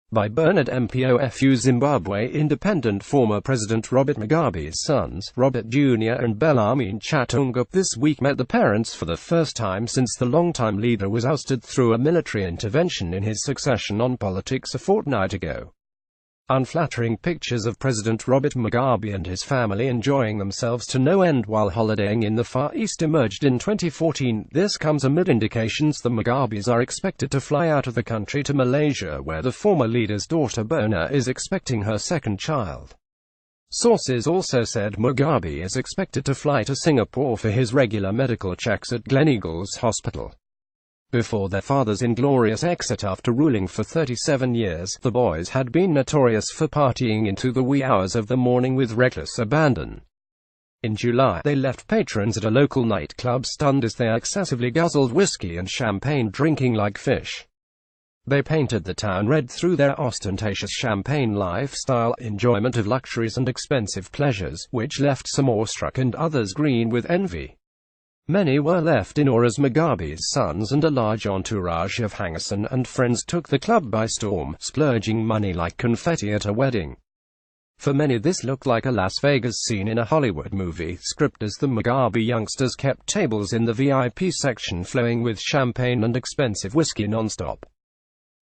By Bernard Mpofu. Zimbabwe Independent. Former President Robert Mugabe's sons, Robert Jr. and Bellarmine Chatunga, this week met the parents for the first time since the longtime leader was ousted through a military intervention in his succession on politics a fortnight ago. Unflattering pictures of President Robert Mugabe and his family enjoying themselves to no end while holidaying in the Far East emerged in 2014. This comes amid indications the Mugabes are expected to fly out of the country to Malaysia, where the former leader's daughter Bona is expecting her second child. Sources also said Mugabe is expected to fly to Singapore for his regular medical checks at Gleneagles Hospital. Before their father's inglorious exit after ruling for 37 years, the boys had been notorious for partying into the wee hours of the morning with reckless abandon. In July, they left patrons at a local nightclub stunned as they excessively guzzled whiskey and champagne, drinking like fish. They painted the town red through their ostentatious champagne lifestyle, enjoyment of luxuries and expensive pleasures, which left some awestruck and others green with envy. Many were left in awe as Mugabe's sons and a large entourage of hangers-on and friends took the club by storm, splurging money like confetti at a wedding. For many this looked like a Las Vegas scene in a Hollywood movie script as the Mugabe youngsters kept tables in the VIP section flowing with champagne and expensive whiskey non-stop.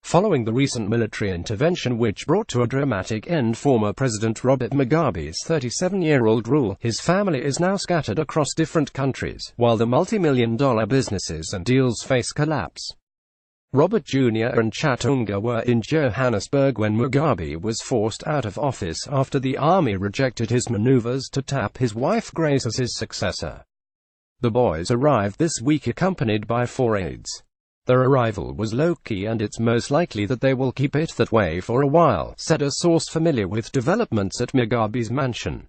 Following the recent military intervention which brought to a dramatic end former President Robert Mugabe's 37-year-old rule, his family is now scattered across different countries, while the multi-million-dollar businesses and deals face collapse. Robert Jr. and Chatunga were in Johannesburg when Mugabe was forced out of office after the army rejected his maneuvers to tap his wife Grace as his successor. The boys arrived this week accompanied by 4 aides. Their arrival was low-key and it's most likely that they will keep it that way for a while, said a source familiar with developments at Mugabe's mansion.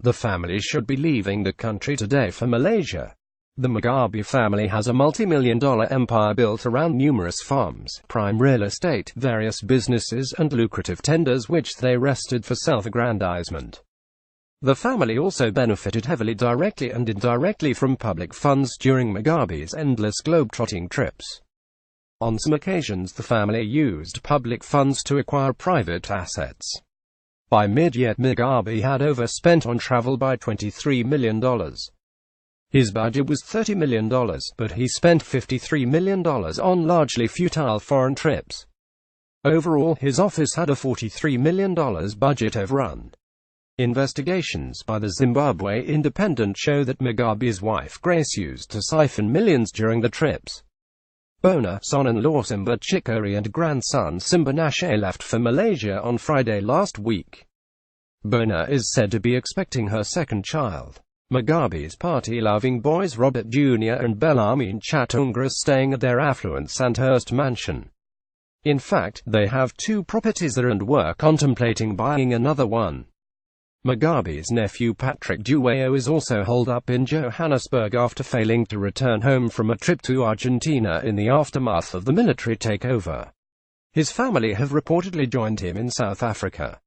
The family should be leaving the country today for Malaysia. The Mugabe family has a multi-million-dollar empire built around numerous farms, prime real estate, various businesses and lucrative tenders which they wrested for self-aggrandizement. The family also benefited heavily directly and indirectly from public funds during Mugabe's endless globe-trotting trips. On some occasions the family used public funds to acquire private assets. By mid-year, Mugabe had overspent on travel by $23 million. His budget was $30 million, but he spent $53 million on largely futile foreign trips. Overall, his office had a $43 million budget overrun. Investigations by the Zimbabwe Independent show that Mugabe's wife Grace used to siphon millions during the trips. Bona, son-in-law Simba Chikori and grandson Simba Nashe left for Malaysia on Friday last week. Bona is said to be expecting her second child. Mugabe's party-loving boys Robert Jr. and Bellarmine Chatunga are staying at their affluent Sandhurst mansion. In fact, they have 2 properties there and were contemplating buying another one. Mugabe's nephew Patrick Duweo is also holed up in Johannesburg after failing to return home from a trip to Argentina in the aftermath of the military takeover. His family have reportedly joined him in South Africa.